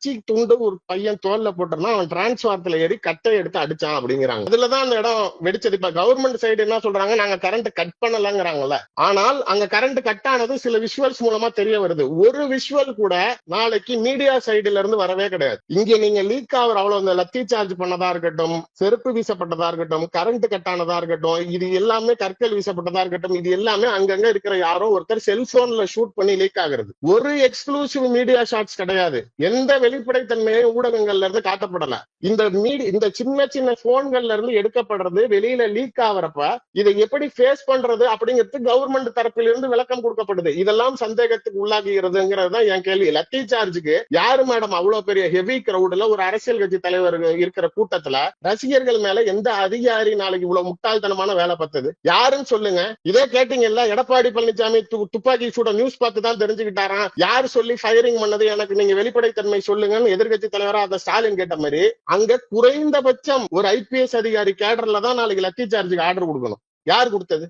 கட்சி துண்டு ஒரு பையன் தோல்ல போட்டுனா அவன் டிரான்ஸ்பார்ட்ல ஏறி கட்டை எடுத்து அடிச்சான் அப்படிங்கிறாங்க. இதுலதான் அந்த இடம் வெடிச்சது. இப்ப கவர்மெண்ட் சைடு என்ன சொல்றாங்க, நாங்க கரண்ட் கட் பண்ணலங்கிறாங்கல்ல. ஆனால் அங்க கரண்ட் கட் ஆனது சில விஷுவல்ஸ் மூலமா தெரிய வருது. ஒரு விஷுவல் கூட நாளைக்கு மீடியா சைடுல இருந்து வரவே கிடையாது. இங்க நீங்க லீக் ஆகிற அவ்வளவு இந்த லத்தி சார்ஜ் பண்ணதா இருக்கட்டும், செருப்பு வீசப்பட்டதா இருக்கட்டும், கரண்ட் கட் ஆனதா இருக்கட்டும், இது எல்லாமே கற்கள் வீசப்பட்டதா இருக்கட்டும், இது எல்லாமே அங்கங்க இருக்கிற யாரோ ஒருத்தர் செல்போன்ல ஷூட் பண்ணி லீக் ஆகுறது. ஒரு எக்ஸ்க்ளூசிவ் மீடியா ஷாட்ஸ் கிடையாது. எந்த வெளிப்படைத்தன்மையும் ஊடகங்கள்ல இருந்து காட்டப்படல. இந்த சின்ன சின்ன போன்கள்ல இருந்து எடுக்கப்படுறது வெளியில லீக் ஆகிறப்ப இதை எப்படி ஃபேஸ் பண்றது அப்படிங்கிறது கவர்மெண்ட் தரப்பில் இருந்து விளக்கம் கொடுக்கப்படுது. இதெல்லாம் சந்தேகத்துக்கு உள்ளாகிறதுங்கிறது தான் என் கேள்வி. லத்தி சார்ஜுக்கு யாரு மேடம் அவ்வளவு பெரிய ஹெவி கிரௌட்ல ஒரு அரசியல் கட்சி தலைவர் இருக்கிற கூட்டத்துல ரசிகர்கள் மேல எந்த அதிகாரி நாளைக்கு இவ்வளவு முட்டாள்தனமான வேலை பார்த்தது யாருன்னு சொல்லுங்க. இதே கேட்டீங்கல்ல, எடப்பாடி பழனிசாமி துப்பாக்கி சூட நியூஸ் பார்த்து தான் தெரிஞ்சுக்கிட்டாராம், யாரு சொல்லி ஃபயரிங் பண்ணது எனக்கு நீங்க வெளிப்படைத்தன்மை சொல்லுங்கன்னு எதிர்கட்சி தலைவரா அந்த ஸ்டாலின் கேட்ட மாதிரி அங்க குறைந்தபட்சம் ஒரு IPS அதிகாரி கேடர்ல தான் நாளைக்கு லத்தி சார்ஜுக்கு ஆர்டர் கொடுக்கணும். யார் கொடுத்தது?